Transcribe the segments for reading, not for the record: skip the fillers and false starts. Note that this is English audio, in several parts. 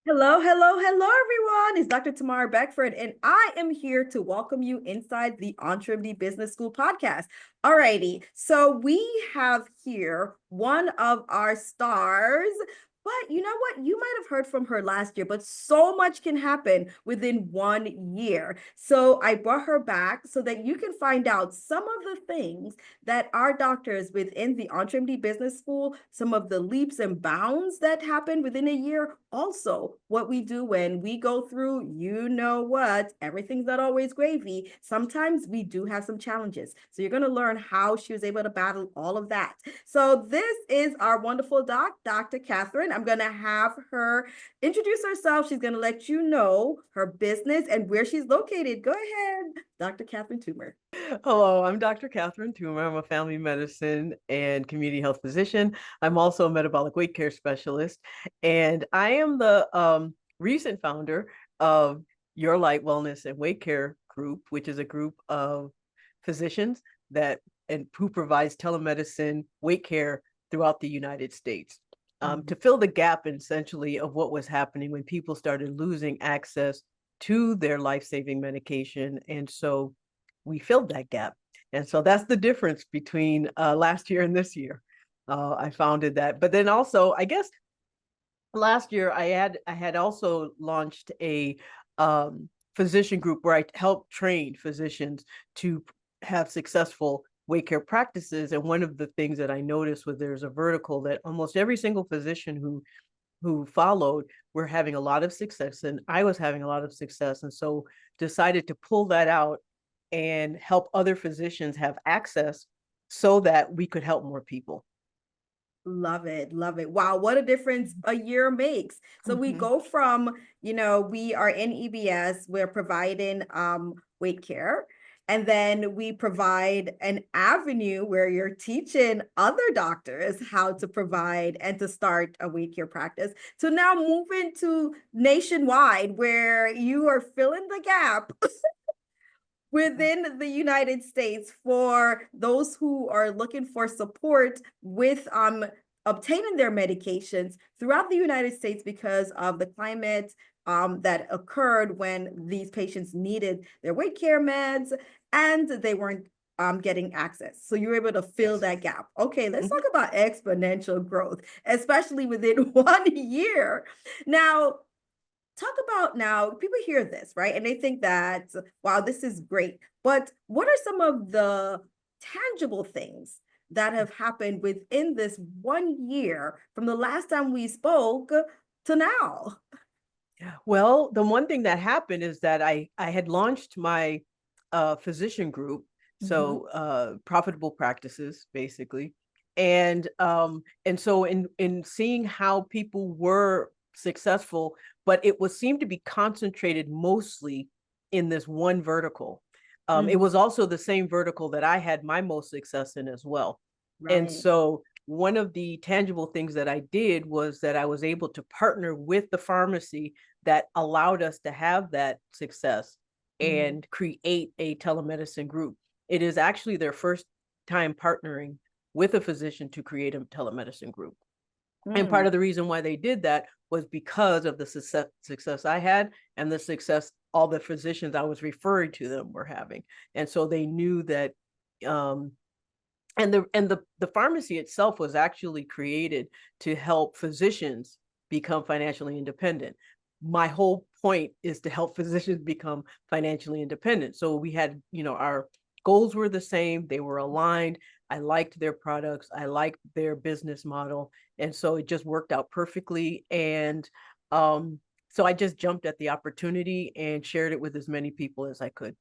Hello, hello, hello, everyone. It's Dr. Tamara Beckford, and I am here to welcome you inside the EntreMD Business School podcast. Alrighty, so we have here one of our stars, but you know what? You might have heard from her last year, but so much can happen within 1 year. So I brought her back so that you can find out some of the things that our doctors within the EntreMD Business School, some of the leaps and bounds that happen within a year, also what we do when we go through, you know what, everything's not always gravy. Sometimes we do have some challenges. So you're going to learn how she was able to battle all of that. So this is our wonderful Dr. Catherine. I'm going to have her introduce herself. She's going to let you know her business and where she's located. Go ahead, Dr. Catherine Toomer. Hello, I'm Dr. Catherine Toomer. I'm a family medicine and community health physician. I'm also a metabolic weight care specialist, and I am the recent founder of Your Light Wellness and Weight Care Group, which is a group of physicians who provides telemedicine weight care throughout the United States. To fill the gap essentially of what was happening when people started losing access to their life-saving medication. And so we filled that gap. And so that's the difference between last year and this year. I founded that. But then also, I guess last year I had also launched a physician group where I helped train physicians to have successful weight care practices. And one of the things that I noticed was there's a vertical that almost every single physician who followed were having a lot of success, and I was having a lot of success. And so decided to pull that out and help other physicians have access so that we could help more people. Love it. Love it. Wow. What a difference a year makes. So we Mm-hmm. go from, we are in EBS, we're providing weight care. And then we provide an avenue where you're teaching other doctors how to provide and to start a weight care practice. So now moving to nationwide where you are filling the gap within the United States for those who are looking for support with obtaining their medications throughout the United States because of the climate that occurred when these patients needed their weight care meds and they weren't getting access. So you were able to fill Yes. that gap. Okay, let's Mm-hmm. talk about exponential growth, especially within 1 year. Now, talk about now, people hear this, right? And they think that, wow, this is great. But what are some of the tangible things that have happened within this 1 year from the last time we spoke to now? Well, the one thing that happened is that I had launched my physician group, Mhm. so profitable practices basically, and so in seeing how people were successful, but it was seemed to be concentrated mostly in this one vertical. It Mhm. was also the same vertical that I had my most success in as well, and Right. so one of the tangible things that I did was that I was able to partner with the pharmacy that allowed us to have that success Mhm. and create a telemedicine group. It is actually their first time partnering with a physician to create a telemedicine group. And part Mm. of the reason why they did that was because of the success I had and the success all the physicians I was referring to them were having. And so they knew that um, and the pharmacy itself was actually created to help physicians become financially independent. My whole point is to help physicians become financially independent. So we had, our goals were the same, they were aligned. I liked their products, I liked their business model, and so it just worked out perfectly. And so I just jumped at the opportunity and shared it with as many people as I could.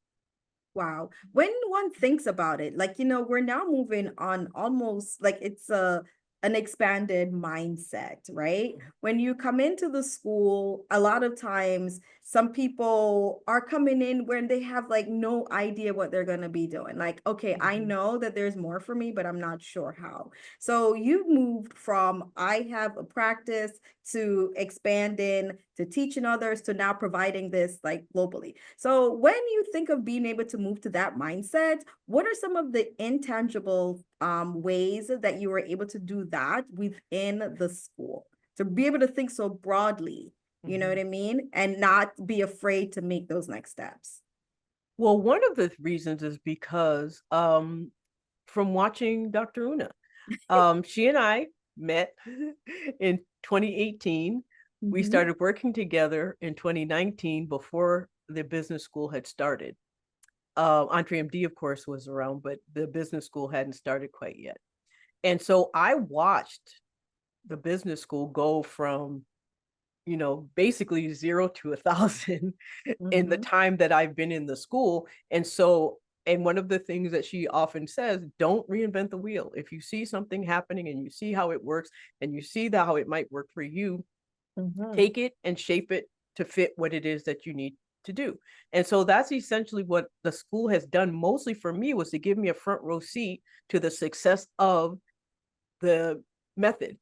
Wow. When one thinks about it, like, we're now moving on almost like it's an expanded mindset, right? When you come into the school, a lot of times some people are coming in when they have like no idea what they're going to be doing. Like, okay, I Mhm. know that there's more for me, but I'm not sure how. So you moved from I have a practice to expanding to teaching others to now providing this like globally. So when you think of being able to move to that mindset, what are some of the intangible ways that you were able to do that within the school to be able to think so broadly? you know what I mean? And not be afraid to make those next steps. Well, one of the reasons is because from watching Dr. Una, she and I met in 2018. We Mhm. started working together in 2019 before the business school had started. EntreMD, of course, was around, but the business school hadn't started quite yet. And so I watched the business school go from, basically 0 to 1,000 in the Mhm. time that I've been in the school. And so, and one of the things that she often says, don't reinvent the wheel. If you see something happening and you see how it works and you see that how it might work for you, Mhm. take it and shape it to fit what it is that you need to do. And so that's essentially what the school has done mostly for me, was to give me a front row seat to the success of the method.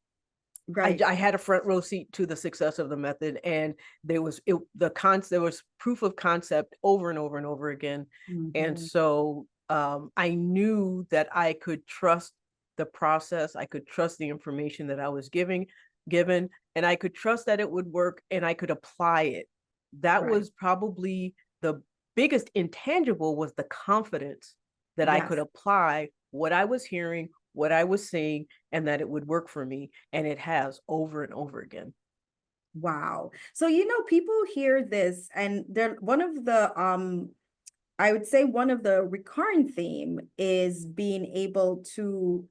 Right. I had a front row seat to the success of the method, and there was there was proof of concept over and over and over again. And Mhm. so I knew that I could trust the process, I could trust the information that I was given, and I could trust that it would work and I could apply it. That Right. was probably the biggest intangible, was the confidence that I could Yes. apply what I was hearing, what I was seeing, and that it would work for me. And it has, over and over again. Wow. So, people hear this and they're one of the I would say one of the recurring theme is being able to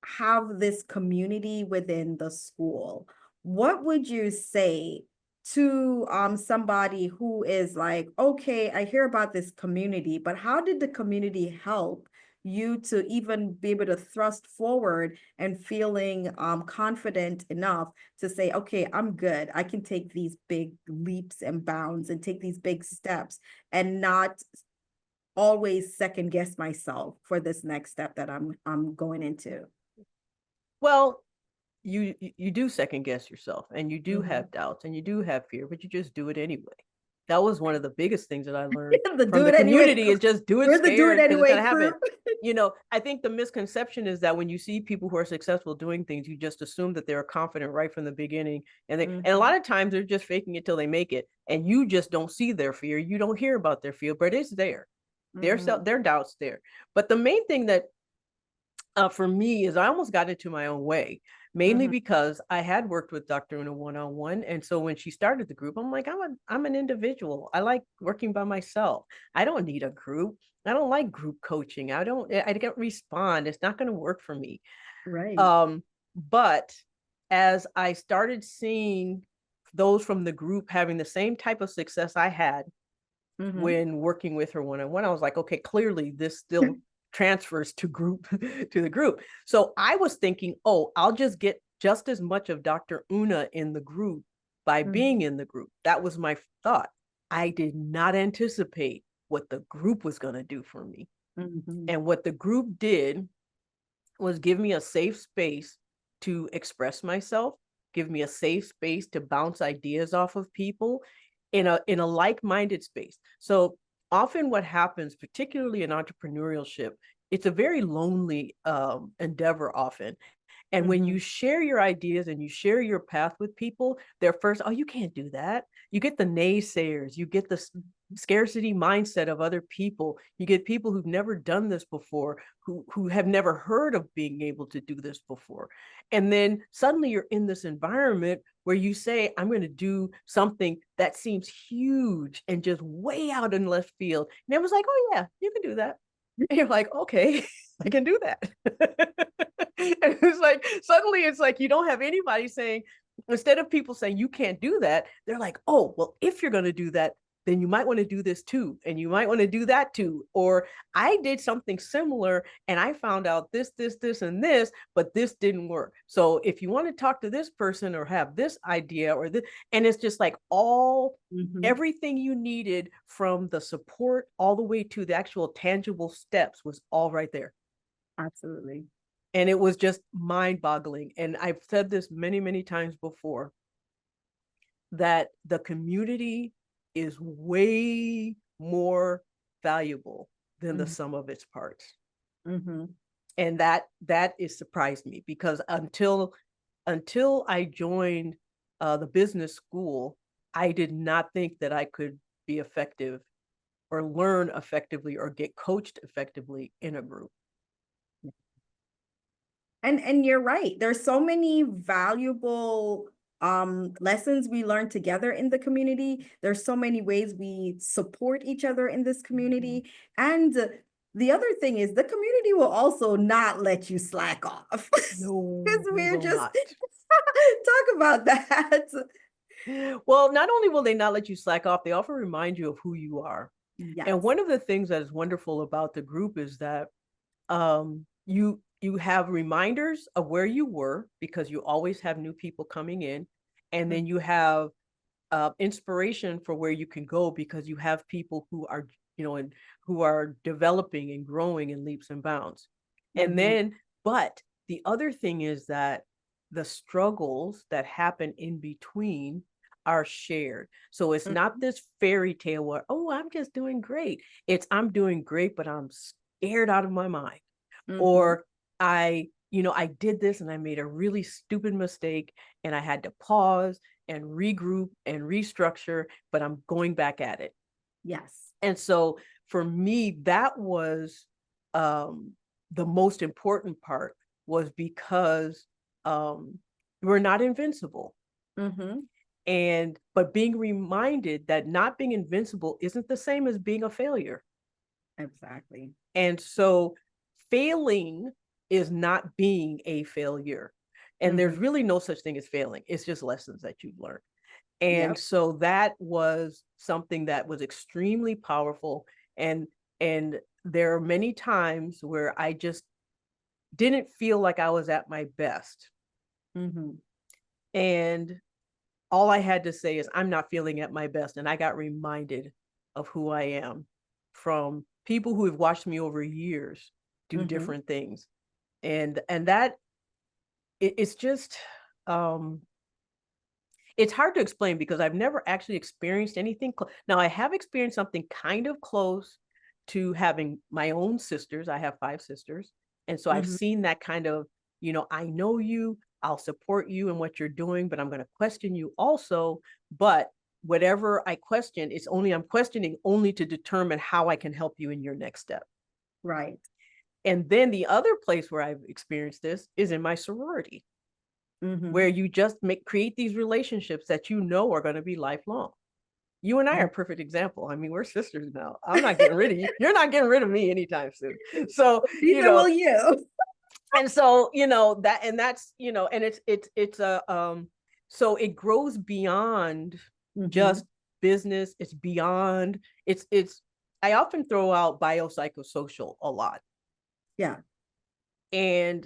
have this community within the school. What would you say to somebody who is like, okay, I hear about this community, but how did the community help you to even be able to thrust forward and feeling confident enough to say, okay, I'm good. I can take these big leaps and bounds and take these big steps and not always second guess myself for this next step that I'm going into. Well, you do second guess yourself, and you do Mhm. have doubts, and you do have fear, but you just do it anyway. That was one of the biggest things that I learned The from do the it anyway. community, is just do it We're the do it scared, because it's anyway going to crew. happen. I think the misconception is that when you see people who are successful doing things, you just assume that they're confident right from the beginning. And a Mhm. lot of times they're just faking it till they make it. And you just don't see their fear. You don't hear about their fear, but it's there. Mhm. Their doubts there. But the main thing that for me is I almost got into my own way, mainly Mhm. because I had worked with Dr. Una one-on-one. And so when she started the group, I'm like, I'm an individual. I like working by myself. I don't need a group. I don't like group coaching. I can't respond. It's not going to work for me. Right. But as I started seeing those from the group having the same type of success I had Mhm. when working with her one-on-one, I was like, okay, clearly this still transfers to group to the group. So I was thinking, oh, I'll just get just as much of Dr. Una in the group by being Mhm. in the group. That was my thought. I did not anticipate what the group was going to do for me. Mhm. And what the group did was give me a safe space to express myself, give me a safe space to bounce ideas off of people in a like-minded space. So often what happens, particularly in entrepreneurship, it's a very lonely endeavor often. And when you Mhm. share your ideas and you share your path with people, they're first, oh, you can't do that. You get the naysayers, you get the scarcity mindset of other people. You get people who've never done this before, who have never heard of being able to do this before. And then suddenly you're in this environment where you say, I'm going to do something that seems huge and just way out in left field. And it was like, oh yeah, you can do that. And you're like, okay, I can do that. And it's like, suddenly it's like, you don't have anybody saying, instead of people saying you can't do that, they're like, oh, well, if you're going to do that, then you might want to do this too. And you might want to do that too. Or I did something similar and I found out this, and this, but this didn't work. So if you want to talk to this person or have this idea or this, and it's just like Mhm. everything you needed, from the support all the way to the actual tangible steps, was all right there. Absolutely. And it was just mind boggling. And I've said this many, many times before, that the community is way more valuable than the Mhm. sum of its parts. Mhm. And that is surprised me, because until I joined the business school, I did not think that I could be effective or learn effectively or get coached effectively in a group. And you're right. There's so many valuable lessons we learn together in the community. There's so many ways we support each other in this community. And the other thing is the community will also not let you slack off. No, Because they we're will just not. talk about that. Well, not only will they not let you slack off, they often remind you of who you are. And Yes. one of the things that is wonderful about the group is that you have reminders of where you were because you always have new people coming in, and then you have inspiration for where you can go because you have people who are and who are developing and growing in leaps and bounds. And Mm-hmm. then, but the other thing is that the struggles that happen in between are shared. So it's not this fairy tale where, oh, I'm just doing great. It's I'm doing great, but I'm scared out of my mind. Mm-hmm. Or I did this and I made a really stupid mistake and I had to pause and regroup and restructure, but I'm going back at it. Yes. And so for me, that was the most important part, was because we're not invincible. Mm-hmm. But being reminded that not being invincible isn't the same as being a failure. Exactly. And so failing is not being a failure. And Mm-hmm. there's really no such thing as failing. It's just lessons that you've learned. And Yep. so that was something that was extremely powerful. And there are many times where I just didn't feel like I was at my best. Mm-hmm. And all I had to say is, I'm not feeling at my best. And I got reminded of who I am from people who have watched me over years do Mm-hmm. different things. And that it's just it's hard to explain because I've never actually experienced anything. Now I have experienced something kind of close to having my own sisters. I have 5 sisters. And so I've Mm-hmm. seen that kind of, I know you, I'll support you in what you're doing, but I'm going to question you also. But whatever I question, I'm questioning only to determine how I can help you in your next step. Right. And then the other place where I've experienced this is in my sorority, Mm-hmm. where you just create these relationships that are going to be lifelong. You and I are a perfect example. I mean, we're sisters now. I'm not getting rid of you. You're not getting rid of me anytime soon. So, Neither will you. and so, and it's a so it grows beyond Mm-hmm. just business. It's beyond, it's I often throw out biopsychosocial a lot. Yeah. And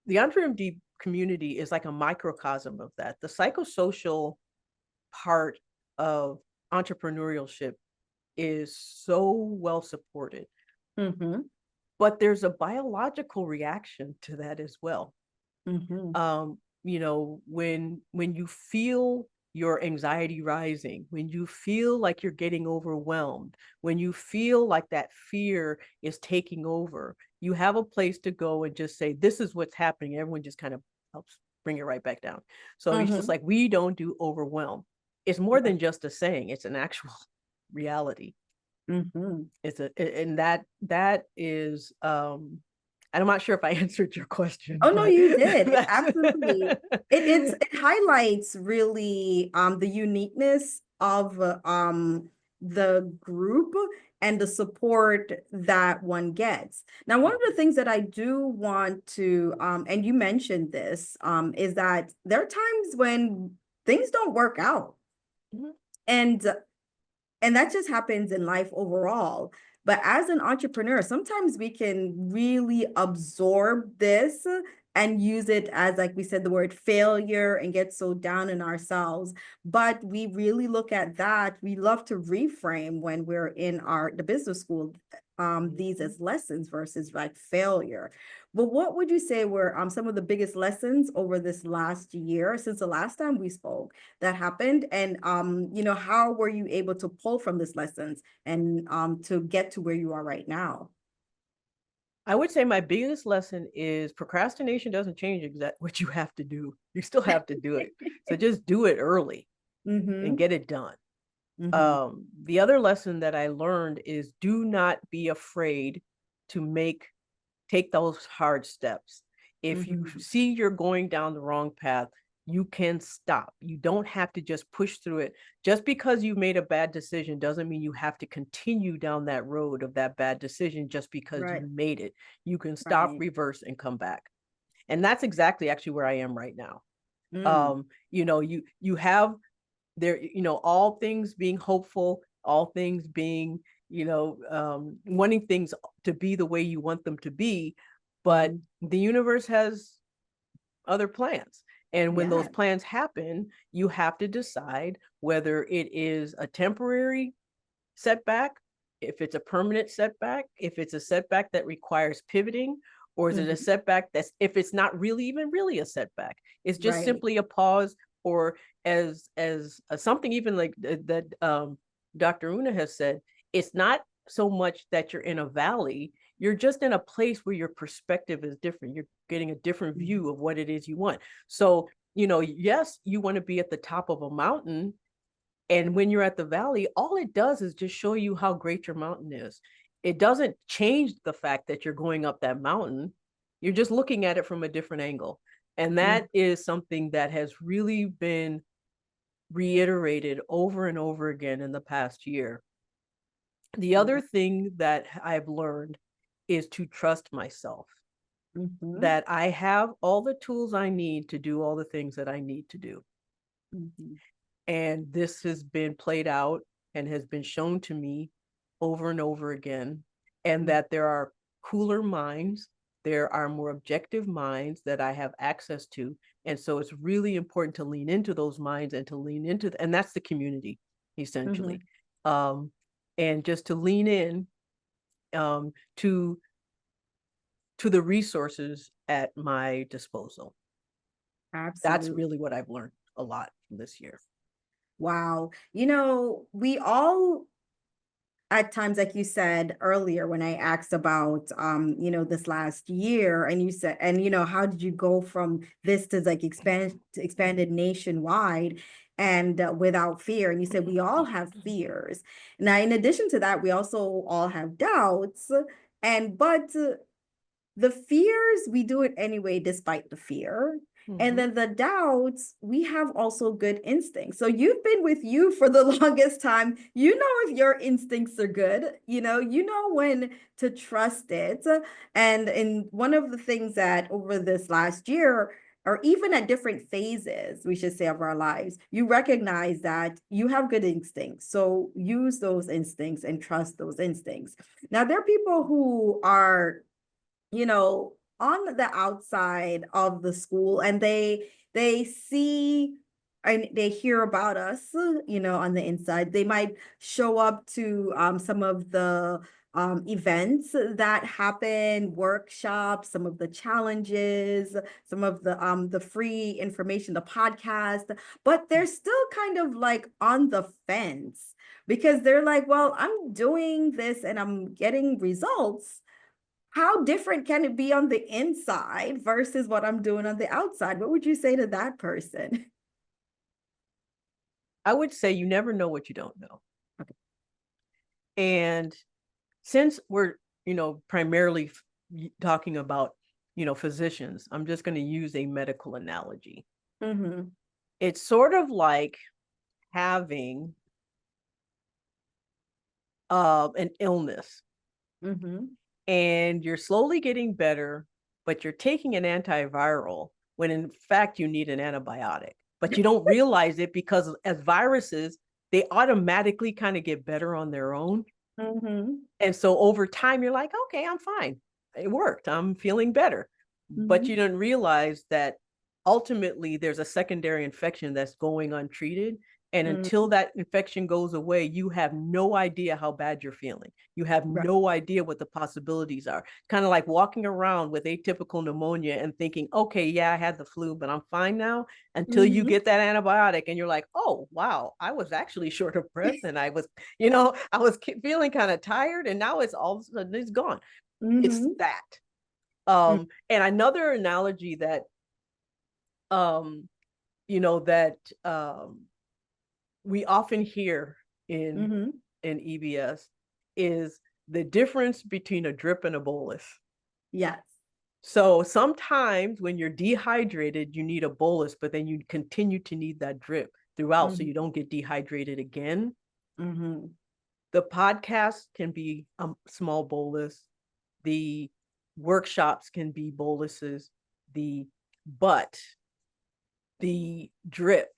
the EntreMD community is like a microcosm of that. The psychosocial part of entrepreneurship is so well supported, Mm-hmm. but there's a biological reaction to that as well. Mm-hmm. When you feel your anxiety rising, when you feel like you're getting overwhelmed, when you feel like that fear is taking over, you have a place to go and just say, this is what's happening. Everyone just kind of helps bring it right back down. So it's just Mm-hmm. like, we don't do overwhelm. It's more than just a saying, it's an actual reality. Mm-hmm. And that is I'm not sure if I answered your question, Oh no, but you did. that's Absolutely. It highlights really the uniqueness of the group and the support that one gets. Now, one of the things that I do want to and you mentioned this is that there are times when things don't work out. Mhm. And that just happens in life overall. But as an entrepreneur, sometimes we can really absorb this and use it as, like we said, the word failure, and get so down in ourselves. But we really look at that. We love to reframe when we're in the business school, these as lessons versus like failure. But what would you say were some of the biggest lessons over this last year since the last time we spoke that happened? And how were you able to pull from these lessons and to get to where you are right now? I would say my biggest lesson is procrastination doesn't change what you have to do. You still have to do it. So just do it early and Mm-hmm. get it done. Mm-hmm. The other lesson that I learned is do not be afraid to take those hard steps. If you Mm-hmm. see you're going down the wrong path, you can stop. You don't have to just push through it. Just because you made a bad decision doesn't mean you have to continue down that road of that bad decision just because Right. you made it. You can stop, Right. reverse, and come back. And that's exactly actually where I am right now. Mm. You have there, all things being hopeful, all things being, wanting things to be the way you want them to be, but Mm-hmm. the universe has other plans. And when those Yeah. plans happen, you have to decide whether it is a temporary setback, if it's a permanent setback, if it's a setback that requires pivoting, or is it a Mm-hmm. setback that's, if it's not really even really a setback, it's just Right. simply a pause, or as something even like that Dr. Una has said, it's not so much that you're in a valley, you're just in a place where your perspective is different. You're getting a different Mm-hmm. view of what it is you want. So, yes, you want to be at the top of a mountain, and when you're at the valley, all it does is just show you how great your mountain is. It doesn't change the fact that you're going up that mountain. You're just looking at it from a different angle. And Mm-hmm. that is something that has really been reiterated over and over again in the past year. The other thing that I've learned is to trust myself, Mm-hmm. that I have all the tools I need to do all the things that I need to do. Mm-hmm. And this has been played out and has been shown to me over and over again. And that there are cooler minds, there are more objective minds that I have access to. And so it's really important to lean into those minds and to lean into, and that's the community, essentially. Mm-hmm. And just to lean in um, to the resources at my disposal. That's Absolutely. really what I've learned a lot from this year. Wow. We all at times, like you said earlier, when I asked about this last year, and you said, and how did you go from this to like expanded nationwide and without fear? And you said we all have fears. Now, in addition to that, we also all have doubts. And but the fears, we do it anyway, despite the fear. And Mm-hmm. then the doubts, we have also good instincts. So you've been with you for the longest time. You know if your instincts are good, you know when to trust it. And in one of the things that over this last year, or even at different phases, we should say, of our lives, you recognize that you have good instincts. So use those instincts and trust those instincts. Now, there are people who are on the outside of the school, and they see and they hear about us, on the inside. They might show up to some of the events that happen, workshops, some of the challenges, some of the free information, the podcast, but they're still kind of like on the fence because they're like, well, I'm doing this and I'm getting results. How different can it be on the inside versus what I'm doing on the outside? What would you say to that person? I would say you never know what you don't know. Okay. And since we're, primarily talking about, physicians, I'm just going to use a medical analogy. Mm-hmm. It's sort of like having an illness, Mm-hmm. and you're slowly getting better, but you're taking an antiviral when in fact you need an antibiotic. But you don't realize it because as viruses, they automatically kind of get better on their own. Mm-hmm. And so over time, you're like, okay, I'm fine. It worked. I'm feeling better. But Mm-hmm. you didn't realize that ultimately there's a secondary infection that's going untreated. And until Mm-hmm. that infection goes away, you have no idea how bad you're feeling. You have Right. no idea what the possibilities are. Kind of like walking around with atypical pneumonia and thinking, okay, yeah, I had the flu, but I'm fine now, until you Mm-hmm. get that antibiotic and you're like, oh, wow, I was actually short of breath and I was feeling kind of tired, and now it's all of a sudden it's gone. It's Mm-hmm. that. And another analogy that um, that we often hear in Mm-hmm. EBS is the difference between a drip and a bolus. Yes. So sometimes when you're dehydrated, you need a bolus, but then you continue to need that drip throughout so Mm-hmm. you don't get dehydrated again. Mm-hmm. The podcast can be a small bolus. The workshops can be boluses. But the drip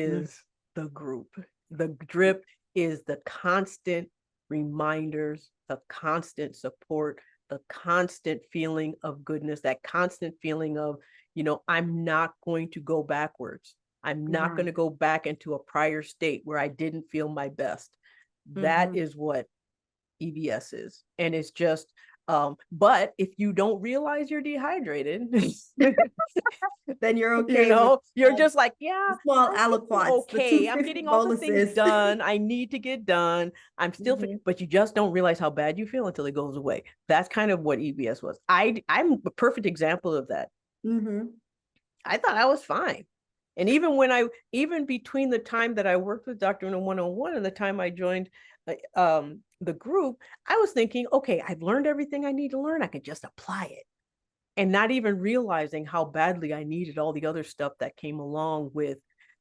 Mm-hmm. is the group. The drip is the constant reminders, the constant support, the constant feeling of goodness, that constant feeling of, I'm not going to go backwards. I'm not going to go back into a prior state where I didn't feel my best. That Mm-hmm. is what EBS is. And it's just, but if you don't realize you're dehydrated, Then you're okay with you're just like, yeah, the small I'm feeling aliquots, the okay. I'm 250 getting all the things boluses. done I need to get done. I'm still, Mm-hmm. but you just don't realize how bad you feel until it goes away. That's kind of what EBS was. I'm a perfect example of that. Mm-hmm. I thought I was fine. And even between the time that I worked with Dr. No 101 and the time I joined the group, I was thinking, okay, I've learned everything I need to learn. I could just apply it. And not even realizing how badly I needed all the other stuff that came along with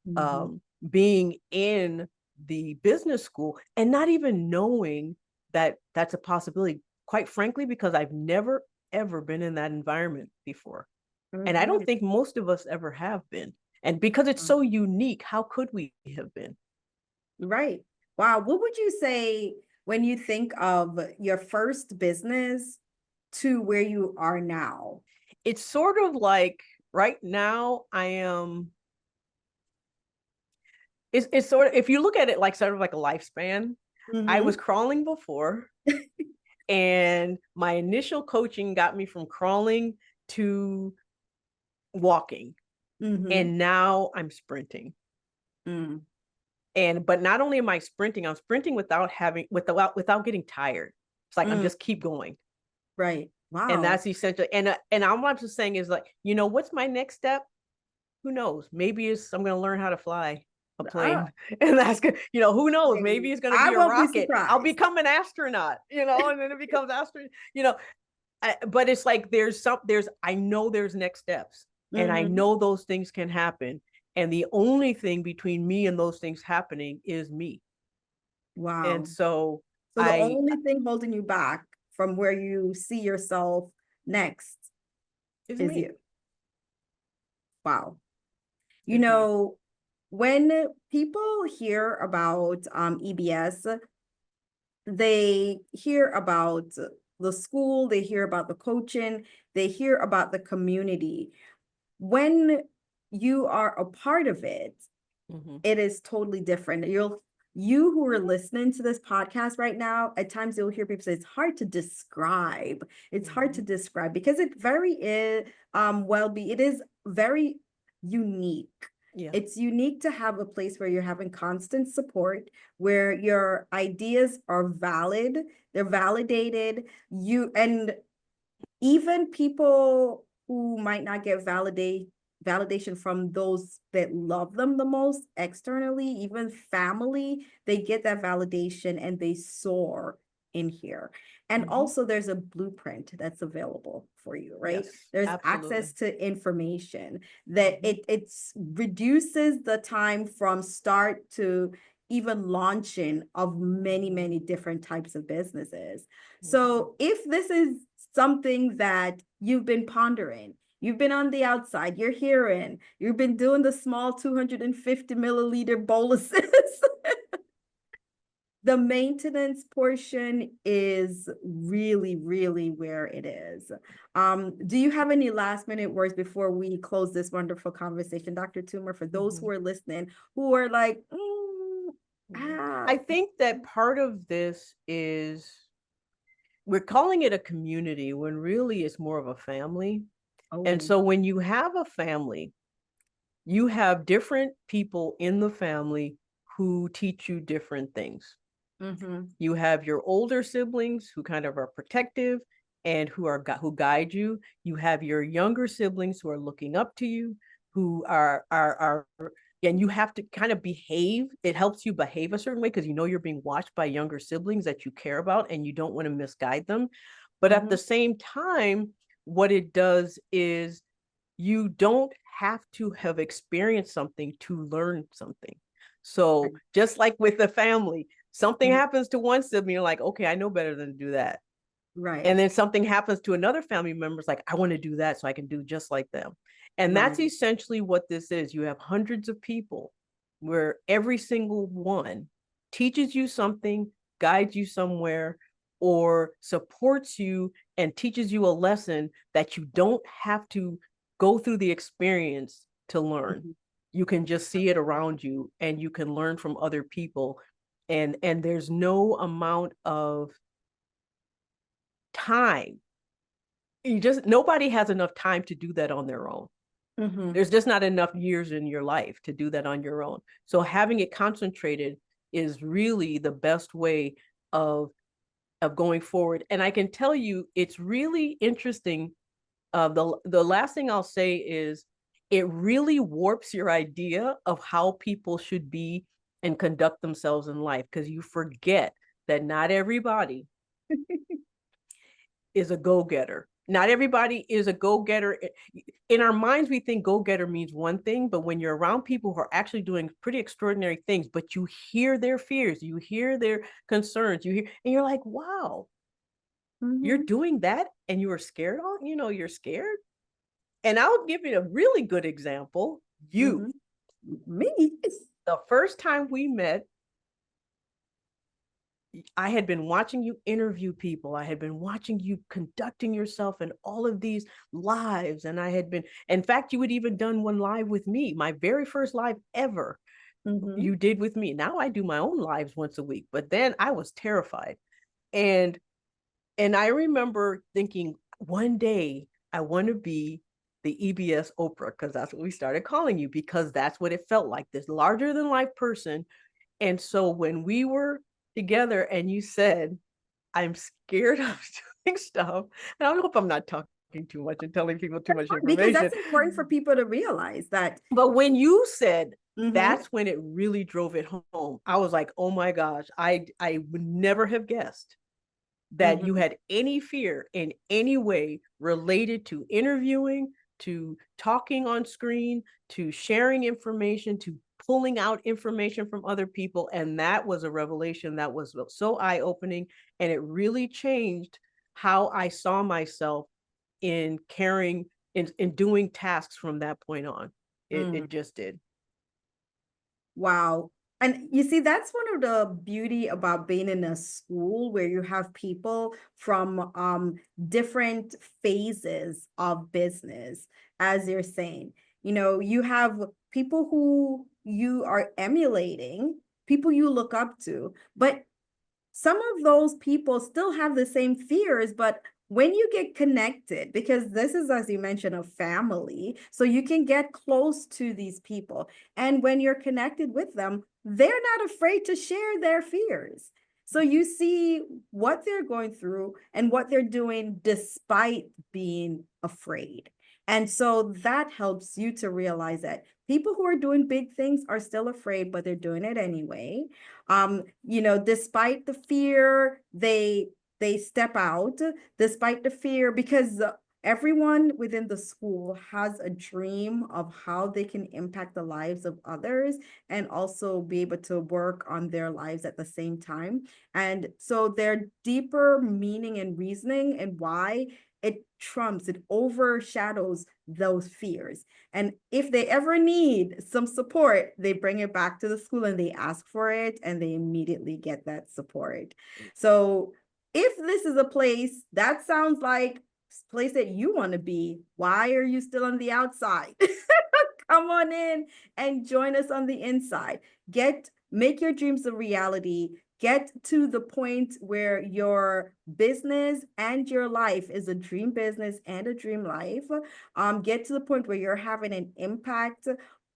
Mm-hmm. being in the business school and not even knowing that that's a possibility, quite frankly, because I've never, ever been in that environment before. And I don't Mm-hmm. think most of us ever have been. And because it's so unique, how could we have been? Right. Wow. What would you say when you think of your first business to where you are now? It's sort of like right now it's sort of, if you look at it like sort of like a lifespan, I was Mm-hmm. crawling before, and my initial coaching got me from crawling to walking. Mm-hmm. And now I'm sprinting. Mm. But not only am I sprinting, I'm sprinting without getting tired. It's like I'm Mm. just keep going. Right. And Wow. that's essential. And all I'm just saying is, like, what's my next step? Who knows? Maybe I'm going to learn how to fly a Ah, plane. And that's good. Who knows? hey, Maybe it's going to I be a won't be rocket. I'll surprised. become an astronaut, and then it becomes astronaut, but it's like I know there's next steps, and I Mm-hmm. know those things can happen. And the only thing between me and those things happening is me. And Wow. so So the I only thing holding you back from where you see yourself next is is me. you. Wow. You Is me. know, when people hear about EBS, they hear about the school, they hear about the coaching, they hear about the community. When you are a part of it, Mm-hmm. it is totally different. You who are listening to this podcast right now, at times you'll hear people say it's hard to describe. It's hard Mm-hmm. to describe because it very is it is very unique. Yeah. It's unique to have a place where you're having constant support, where your ideas are valid, they're validated, and even people who might not get validation from those that love them the most externally, even family, they get that validation and they soar in here. And Mm-hmm. also there's a blueprint that's available for you, right? Yes, There's absolutely. access to information that Mm-hmm. it reduces the time from start to even launching of many, Mm-hmm. many different types of businesses. Mm-hmm. So if this is something that you've been pondering, you've been on the outside, you're hearing, you've been doing the small 250 milliliter boluses. The maintenance portion is really, really where it is. Do you have any last minute words before we close this wonderful conversation, Dr. Toomer, for those Mm-hmm. who are listening, who are like, Yeah. I think that part of this is we're calling it a community when really it's more of a family. And oh, so when you have a family, you have different people in the family who teach you different things. You have your older siblings who kind of are protective and who guide you. You have your younger siblings who are looking up to you, who are and you have to kind of behave. It helps you behave a certain way because you know you're being watched by younger siblings that you care about and you don't want to misguide them. But at the same time, what it does is you don't have to have experienced something to learn something. So just like with the family, something happens to one sibling, you're like, okay, I know better than to do that. Right. And then something happens to another family member, it's like, I want to do that so I can do just like them. And that's Right. essentially what this is. You have hundreds of people where every single one teaches you something, guides you somewhere, or supports you and teaches you a lesson that you don't have to go through the experience to learn. You can just see it around you and you can learn from other people. And there's no amount of time. Nobody has enough time to do that on their own. There's just not enough years in your life to do that on your own. So having it concentrated is really the best way of going forward. And I can tell you, it's really interesting. The last thing I'll say is it really warps your idea of how people should be and conduct themselves in life, because you forget that not everybody is a go-getter. Not everybody is a go-getter. In our minds, we think go-getter means one thing, but when you're around people who are actually doing pretty extraordinary things, but you hear their fears, you hear their concerns, and you're like, wow, you're doing that and you are scared on, you're scared. And I'll give you a really good example. You, Me. the first time we met, I had been watching you interview people. I had been watching you conducting yourself in all of these lives. And in fact, you had even done one live with me, my very first live ever you did with me. Now I do my own lives once a week, but then I was terrified. And I remember thinking one day I want to be the EBS Oprah, because that's what we started calling you, because that's what it felt like, this larger than life person. And so when we were together and you said, I'm scared of doing stuff, and I hope I'm not talking too much and telling people too much Because information. that's important for people to realize that. But when you said, that's when it really drove it home. I was like, oh my gosh, I would never have guessed that you had any fear in any way related to interviewing, to talking on screen, to sharing information, to pulling out information from other people. And that was a revelation that was so eye-opening. And it really changed how I saw myself in carrying, in doing tasks from that point on. It just did. Wow. And you see, that's one of the beauty about being in a school where you have people from different phases of business, as you're saying. You have people who you are emulating, people you look up to, but some of those people still have the same fears, but when you get connected, because this is, as you mentioned, a family, so you can get close to these people. And when you're connected with them, they're not afraid to share their fears. So you see what they're going through and what they're doing despite being afraid. And so that helps you to realize that people who are doing big things are still afraid, but they're doing it anyway. Despite the fear, they step out despite the fear, because everyone within the school has a dream of how they can impact the lives of others and also be able to work on their lives at the same time. And so their deeper meaning and reasoning and why it overshadows those fears. And if they ever need some support, they bring it back to the school and they ask for it and they immediately get that support. So if this is a place that sounds like a place that you want to be, why are you still on the outside? Come on in and join us on the inside. Make your dreams a reality. Get to the point where your business and your life is a dream business and a dream life. Get to the point where you're having an impact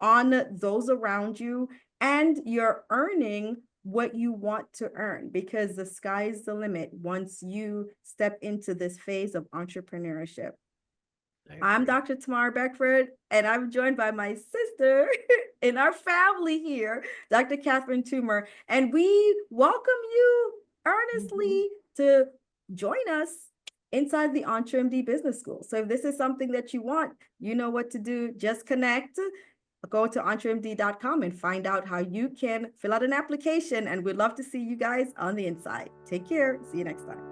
on those around you and you're earning what you want to earn, because the sky's the limit once you step into this phase of entrepreneurship. I'm Dr. Tamar Beckford, and I'm joined by my sister in our family here, Dr. Catherine Toomer, and we welcome you earnestly to join us inside the EntreMD Business School. So if this is something that you want, you know what to do. Just connect, go to entremd.com and find out how you can fill out an application, and we'd love to see you guys on the inside. Take care. See you next time.